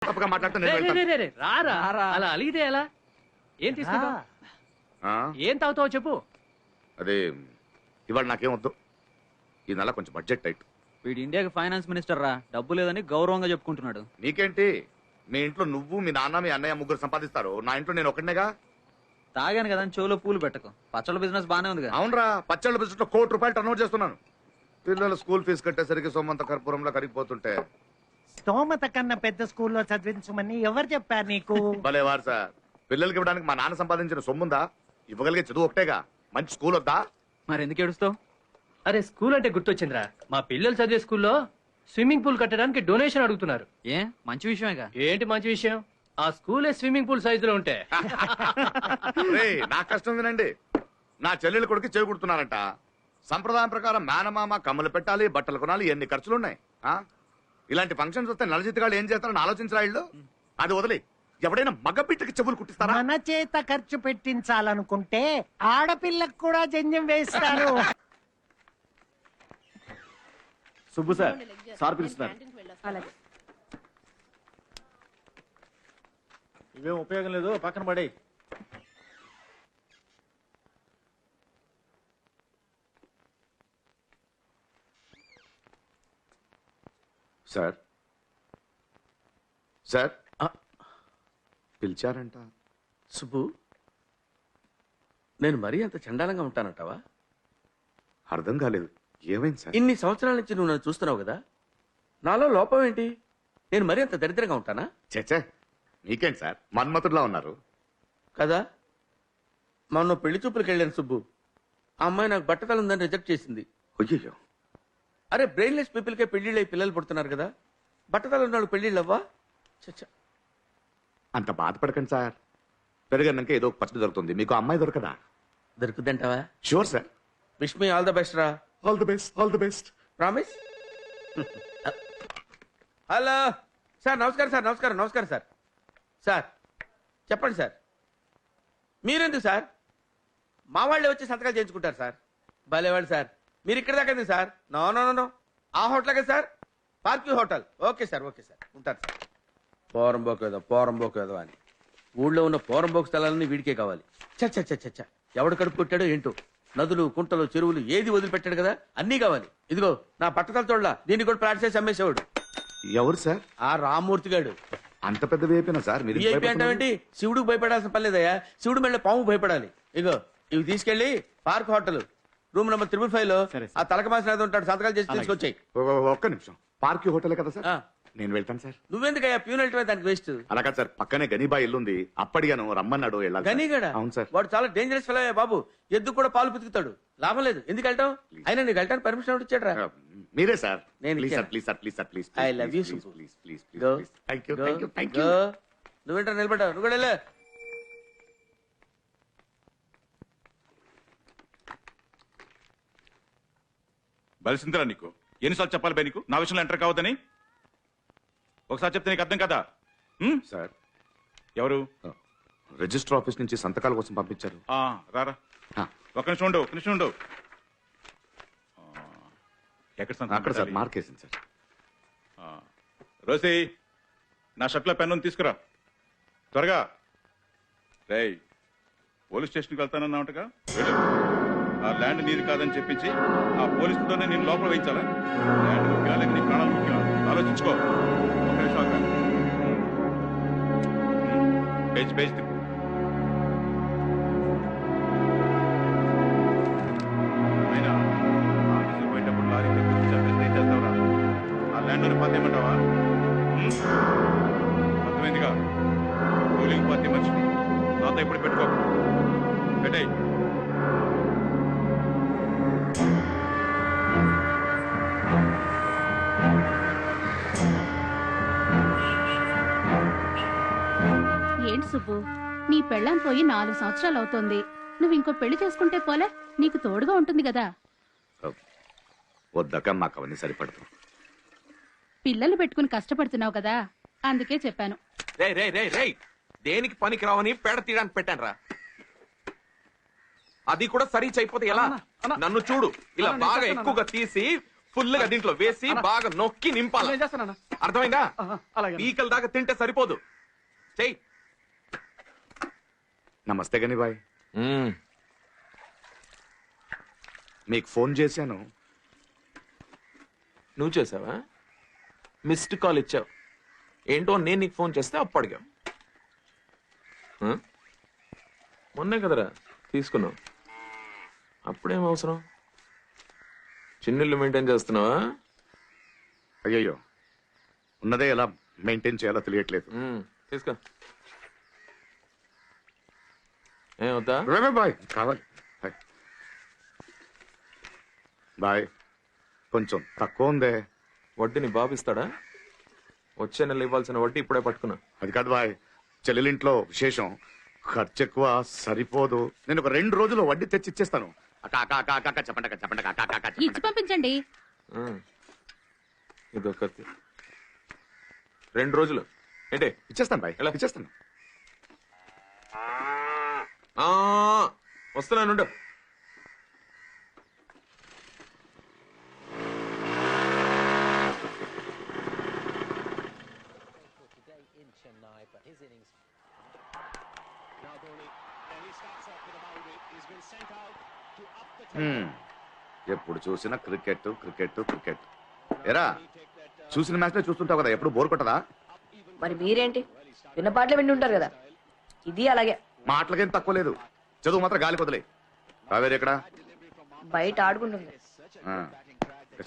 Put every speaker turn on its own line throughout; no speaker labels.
తప్పగా మాట్లాడుతున్నా.
రారా అలా అలిగితే ఎలా? ఏం తీసుకుంటావు? ఏం తాగుతావో చెప్పు.
అదే ఇవాళ నాకేం వద్దు. ఈ నెల కొంచెం బడ్జెట్ టైట్.
వీడు ఇండియాకి ఫైనాన్స్ మినిస్టర్ రా, డబ్బు లేదని గౌరవంగా చెప్పుకుంటున్నాడు.
నీకేంటి? మీ ఇంట్లో నువ్వు, మీ నాన్న, మీ అన్నయ్య ముగ్గురు సంపాదిస్తారు. నా ఇంట్లో నేను ఒకటినేగా.
తాగాను కదా చెవులో పూలు పెట్టకు. పచ్చళ్ళ బిజినెస్ బానే ఉంది.
అవునరా, పచ్చళ్ళ బిజినెస్ లో ₹1,00,00,000 టర్నోవర్ చేస్తున్నాను. పిల్లల స్కూల్ ఫీజు కట్టేసరికి సొమ్మంత కర్పూరంలో కరిగిపోతుంటే.
స్తోమత కన్నా పెద్ద స్కూల్లో చదివించమని ఎవరు చెప్పారు నీకు?
భలేవారు సార్. పిల్లలకి ఇవ్వడానికి మా నాన్న సంపాదించిన సొమ్ముందా? ఇవ్వగలిగే చదువు ఒకటేగా. మంచి స్కూల్ వద్దా?
మరి ఎందుకు ఏడుస్తావు?
అరే స్కూల్ అంటే గుర్తొచ్చిందిరా, మా పిల్లలు చదివే స్కూల్లో స్విమ్మింగ్ పూల్ కట్టడానికి డొనేషన్ అడుగుతున్నారు.
ఏ మంచి విషయమేగా.
ఏంటి మంచి విషయం? ఆ స్కూలే స్విమ్మింగ్ పూల్ సైజులో ఉంటే.
నా కష్టం వినండి. నా చెల్లెలు కొడుకు చెవి కుడుతున్నారంట. సంప్రదాయం ప్రకారం మేనమామ కమ్మలు పెట్టాలి, బట్టలు కొనాలి, ఎన్ని ఖర్చులున్నాయి. ఇలాంటి ఫంక్షన్స్ వస్తే నలజితగాళ్ళు ఏం చేస్తారని ఆలోచించరా ఇళ్ళు? అది వదిలే, ఎవడైనా మగ బిడ్డకి చెవులు కుట్టిస్తారా?
మన చేత ఖర్చు పెట్టించాలనుకుంటే ఆడపిల్లకు కూడా జంజం వేస్తారు.
సుబ్బు సార్, సార్ పిలుస్తున్నారు. ఇవేం ఉపయోగం లేదు, పక్కన పడే.
Sir sir పిలిచారంట.
సుబ్బు, నేను మరీ అంత చండాలంగా ఉంటానంటావా?
అర్థం కాలేదు. ఏమైంది సార్?
ఇన్ని సంవత్సరాల నుంచి నువ్వు నన్ను చూస్తున్నావు కదా, నాలో లోపం ఏంటి? నేను మరీ అంత దరిద్రంగా ఉంటానా?
చచ్చే, మీకేంటి సార్, మన్మతుడిలా ఉన్నారు
కదా. మొన్న పెళ్లి చూపులకు వెళ్ళాను సుబ్బు. ఆ అమ్మాయి నాకు బట్టతలు ఉందని రిజెక్ట్ చేసింది.
అయ్యో,
అరే బ్రెయిన్లెస్ పీపుల్కే పెళ్లిళ్ళై పిల్లలు పుడుతున్నారు కదా, బట్టతలు ఉన్నాడు పెళ్లిళ్ళు అవ్వా? చచ్చా,
అంత బాధపడకండి సార్. పెరుగన్నాక ఏదో ఒక పచ్చడి దొరుకుతుంది. మీకు అమ్మాయి దొరకదా?
దొరుకుద్దంటావా?
Sure sir.
Wish me all the best రా.
All the best, all the best.
Promise. Hello sir, నమస్కారం సార్. నమస్కారం నమస్కారం సార్. సార్ చెప్పండి సార్. మీరెందుకు సార్? మా వాళ్ళే వచ్చి సంతకాలు చేయించుకుంటారు సార్. భలేవాడు సార్. మీరు ఇక్కడ దాకా ఎందుకు sir? No no no no, ఆ హోటల్ కదా sir, Park View hotel. Okay sir, okay sir, ఉంటారు సార్. పోరంబోకేదో అని ఊళ్ళో ఉన్న పోరంబోకు స్థలాలన్నీ వీడికే కావాలి. చచ్చ ఎవడు కడుపు కొట్టాడో ఏంటో. నదులు, కుంటలు, చెరువులు ఏది వదిలిపెట్టాడు కదా, అన్నీ కావాలి. ఇదిగో నా పట్టతల తోళ్ళ దీన్ని కూడా ప్లాట్ చేసి అమ్మేసేవాడు.
ఎవరు సార్?
ఆ రామ్మూర్తి గాడు.
అంత పెద్ద వేపినా సార్? మీరు
విఐపి అంటావేంటి? శివుడికి భయపడాల్సిన పని లేదయ్యా. శివుడు మెళ్ళ పాము భయపడాలి. ఇగో ఇవి తీసుకెళ్లి పార్క్ హోటల్ రూమ్ నెంబర్ 355 లో ఆ తలక మాసిన ఉంటాడు, సంతకాలు చేసి తీసుకొచ్చాయి.
ఒక్క నిమిషం. పార్క్ హోటల్ కదా సార్? నేను వెళ్తాను సార్.
నువ్వెందుకయ్యా ప్యూన్ వెళ్ళటమే దానికి వేస్ట్.
అలా కాదు సార్, పక్కనే గనీబా ఇల్లుంది, అప్పడిగాను రమ్మన్నాడు.
గనీగడ?
అవును సార్.
వాడు చాలా డేంజరస్ ఫెలో బాబు. ఎద్దు కూడా పాలు పితుకుతాడు, లాభం లేదు. ఎందుకు వెళ్తావు? అయినా నీకు వెళ్ళటానికి పర్మిషన్ ఎవరు ఇచ్చాడు?
మీరే సార్.
నేను
please sir, please sir, please sir, please.
I love you,
please
Subbu.
Please please
Go.
Please. Thank you, thank you, thank you.
నువ్వేంటో నిలబడ్డావు, నువ్వు కూడా వెళ్ళు.
బలిసిందిరా నీకు. ఎన్నిసార్లు చెప్పాలి బై నీకు నా విషయంలో ఎంటర్ కావద్దని? ఒకసారి చెప్తే నీకు అర్థం కదా?
సార్,
ఎవరు?
రిజిస్టర్ ఆఫీస్ నుంచి సంతకాల కోసం పంపించారు.
రారా, ఒక నిమిషం ఉండు, ఒక నిమిషం ఉండు. ఎక్కడ సంతకం
అక్కడ సార్,
పెట్టాలి?
మార్కేసింది సార్.
రోసి, నా షర్ట్లో పెన్ను తీసుకురా త్వరగా. రేయ్, పోలీస్ స్టేషన్కి వెళ్తానన్నావుటగా, వెళ్ళు. ఆ ల్యాండ్ నీది కాదని చెప్పించి ఆ పోలీసుతోనే నేను లోపల వేయించాలా? ల్యాండ్ ముఖ్యమా లేక నీ ప్రాణాలు ముఖ్యమా? ఆలోచించుకో. ఒక నిమిషం అక్కడ పేజ్ పేజ్ తిప్పు. అయినా ఆఫీస్కి పోయేటప్పుడు లారీ తెప్పించి చంపేస్తే ఏం చేస్తావురా? ఆ ల్యాండ్లోని పాతేయమంటావా? అర్థమైందిగా? కూలింగ్ పార్టీ మనిషి నాతో ఇప్పుడు పెట్టుకో. పెట్టేయ్.
ఏంటి సుబ్బు, నీ పెళ్ళాం పోయి 4 సంవత్సరాలు అవుతోంది. నువ్వు ఇంకో పెళ్లి చేసుకుంటే పోలే, నీకు తోడుగా ఉంటుంది కదా.
వద్దక మాకు అవన్నీ సరిపడతాం.
పిల్లలు పెట్టుకుని కష్టపడుతున్నావు కదా, అందుకే చెప్పాను.
దేనికి పనికి రావని పేడ తీయడానికి పెట్టాను రా. అది కూడా సరీచ్ అయిపోతే ఎలా? నన్ను చూడు, ఇలా బాగా ఎక్కువగా తీసి ఫుల్ గా దీంట్లో వేసి బాగా నొక్కి నింపాలి.
నేను చేస్తానన్నా.
అర్థమైందా?
అలాగే
పీకల దాకా తింటే సరిపోదు. చెయ్యి.
నమస్తే గని బాయ్, మీకు ఫోన్ చేశాను.
నువ్వు చేసావా? మిస్డ్ కాల్ ఇచ్చావు. ఏంటో నేను నీకు ఫోన్ చేస్తే అప్పు అడిగావు. మొన్నే కదరా తీసుకున్నావు. అప్పుడేం అవసరం? చిన్నిల్లు మెయింటైన్ చేస్తున్నావా?
అయ్యయ్యో, ఉన్నదే ఎలా మెయింటైన్ చేయాలో తెలియట్లేదు.
తీసుకో. ఏమవుతా?
బాయ్ కావాలి బాయ్, కొంచెం తక్కువ ఉందే.
వడ్డీ నీ బాబు ఇస్తాడా? వచ్చే నెల ఇవ్వాల్సిన వడ్డీ ఇప్పుడే పట్టుకున్నా.
అది కాదు బాయ్, చెల్లెలింట్లో విశేషం, ఖర్చు ఎక్కువ, సరిపోదు. నేను ఒక 2 రోజుల్లో వడ్డీ తెచ్చి ఇచ్చేస్తాను. చెప్పండి
ఇచ్చి పంపించండి.
ఇదొకటి 2 రోజులు ఏంటే?
ఇచ్చేస్తాను బాయ్,
ఎలా?
ఇచ్చేస్తాను.
వస్తున్నాను.
ఎప్పుడు చూసినా క్రికెట్ క్రికెట్ క్రికెట్. ఎరా, చూసిన మ్యాచ్ చూస్తుంటావు కదా, ఎప్పుడు బోర్ కొట్టదా?
మరి మీరేంటి విన్న పాటలు విండి ఉంటారు కదా, ఇది అలాగే.
మాటలకేం తక్కువ లేదు, చదువు మాత్రం గాలి కొదలే. కావేరి ఎక్కడ?
బయట ఆడుకుంటుంది.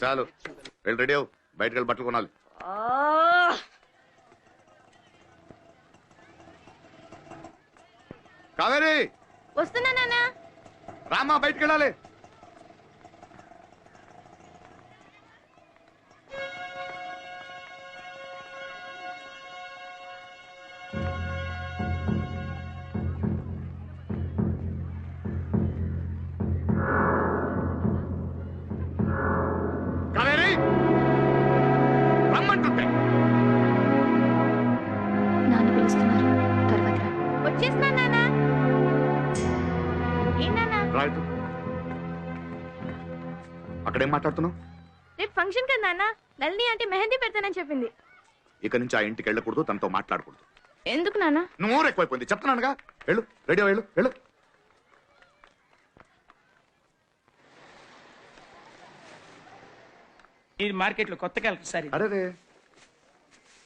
చాలు, వెళ్ళి రెడీ అవు, బయటకు వెళ్ళి బట్టలు కొనాలి. కావేరి
వస్తున్నా నాన్న.
రామా, బయటకు వెళ్ళాలి. కావేరి, రమ్మంటుంటే.
నాన్న పిలుస్తున్నారు, తర్వాత రా.
వచ్చేస్తున్నా నాన్న. ఏంటన్నా
రైట్, అక్కడేం మాట్లాడుతున్నావు?
రేపు ఫంక్షన్ కదా నాన్న, నల్ని అంటే మెహందీ పెడతానని చెప్పింది.
ఇక నుంచి ఆ ఇంటికి వెళ్ళకూడదు, తనతో మాట్లాడకూడదు.
ఎందుకు నాన్న?
నోరు ఎక్కువైపోయింది, చెప్తున్నానుగా. వెళ్ళు, రెడీ వెళ్ళు వెళ్ళు.
ఇది మార్కెట్ లో కొత్త కలర్ సార్.
అరే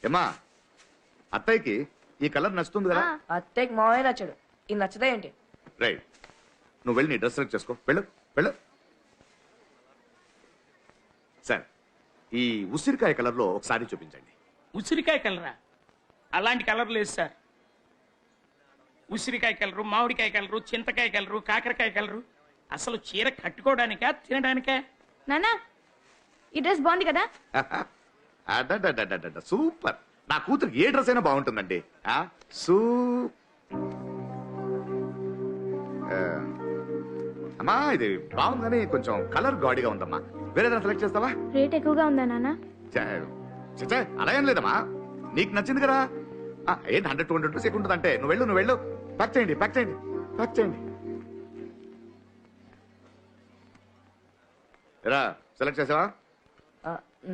ఏమా, అత్తయ్యకి ఈ కలర్ నచ్చుతుంది కదా?
అత్తయ్యకి మావయ్య నచ్చాడు, ఇది నచ్చదా ఏంటి?
రైట్, నువ్వు వెళ్ళి నీ డ్రెస్ సెలెక్ట్ చేసుకో, వెళ్ళు వెళ్ళు. సార్, ఈ ఉసిరికాయ కలర్ లో ఒకసారి చూపించండి.
ఉసిరికాయ కలరా? అలాంటి కలర్ లేదు సార్. ఉసిరికాయ కలరు, మామిడికాయ కలరు, చింతకాయ కలరు, కాకరకాయ కలరు. అసలు చీర కట్టుకోవడానికా తినడానికా?
నాన్న, ఈ డ్రెస్ బాగుంది కదా?
అడడడడడడ, సూపర్. నా కూతురికి ఏ డ్రెస్ అయినా బాగుంటుందండి. అమ్మా, ఇది బాగుంది కానీ కొంచెం కలర్ గాడిగా ఉందమ్మా. వేరేదైనా సెలెక్ట్ చేస్తావా?
రేట్ ఎక్కువగా ఉందా నాన్న?
అలా ఏం లేదమ్మా, నీకు నచ్చింది కదా. ఏంటి 100-200 రూపీస్ ఎక్కువ ఉంటుందంటే? నువ్వు వెళ్ళు. ప్యాక్ చేయండి, ప్యాక్ చేయండి, ప్యాక్ చేయండి. ఎరా, సెలెక్ట్ చేసావా?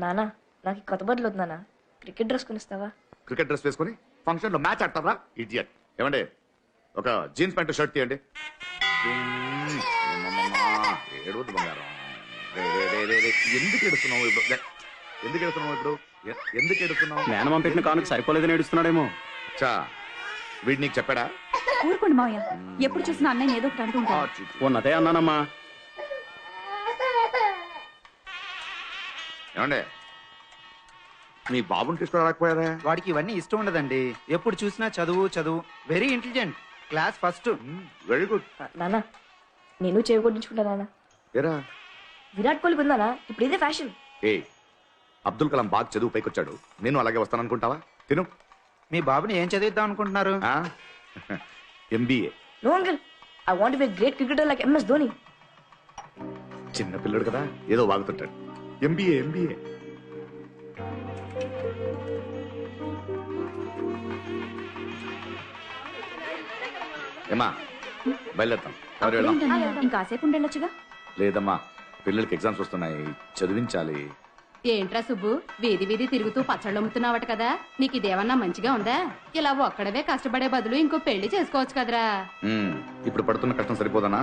నాన్న, నాకు ఈ కొత్త బట్టలు వద్దు నాన్న, క్రికెట్ డ్రెస్ కొనిస్తావా?
క్రికెట్ డ్రెస్ వేసుకుని ఫంక్షన్ లో మ్యాచ్ ఆడతారా? ఇడియట్. ఏమండి, ఒక జీన్స్ ప్యాంట్ షర్ట్ తీయండి. ఏడవద్దు బంగారం. ఎందుకు ఎడుస్తున్నావు ఇప్పుడు? ఎందుకు ఎడుతున్నావు?
మేనమామ పెట్టిన కానుక సరిపోలేదని ఏడుస్తున్నాడేమో.
చా, వీడు నీకు చెప్పాడా?
ఊరుకోండి మావయ్య, ఎప్పుడు చూసినా అన్నయ్య ఏదో ఒకటి అంటుంటారు.
ఉన్నదే అన్నానమ్మా.
ఏమండే, మీ బాబుని తీసుకురాకపోయారా?
వాడికి ఇవన్నీ ఇష్టం ఉండదండి, ఎప్పుడు చూసినా చదువు చదువు. Very intelligent, class first.
Very good.
నాన్న, నేను చేయి కొట్టించుకుంటా నాన్న.
ఏరా,
విరాట్ కోహ్లీ ఉందానా? ఇప్పుడు ఇదే ఫ్యాషన్.
అబ్దుల్ కలాం బాగా చదువు పైకొచ్చాడు, నేను అలాగే వస్తాననుకుంటావా? తిను.
మీ బాబుని ఏం చదివిద్దాం అనుకుంటున్నారు?
MBA.
No uncle, I want be great cricketer like MS Dhoni.
చిన్న పిల్లడు కదా, ఏదో వాగుతుంటాడు. MBA. ఏమా, బయలుదేరుతాం. ఎవరు వెళ్దాం?
ఇంకాసేపు ఉండొచ్చుగా.
లేదమ్మా, పిల్లలకి ఎగ్జామ్స్ వస్తున్నాయి, చదివించాలి.
ఏంట్రా సుబ్బు, వీధి వీధి తిరుగుతూ పచ్చళ్ళు అమ్ముతున్నావట కదా, నీకు ఇదేమన్నా మంచిగా ఉందా? ఇలా ఒక్కడవే కష్టపడే బదులు ఇంకో పెళ్లి చేసుకోవచ్చు కదరా.
ఇప్పుడు పడుతున్న కష్టం సరిపోదనా?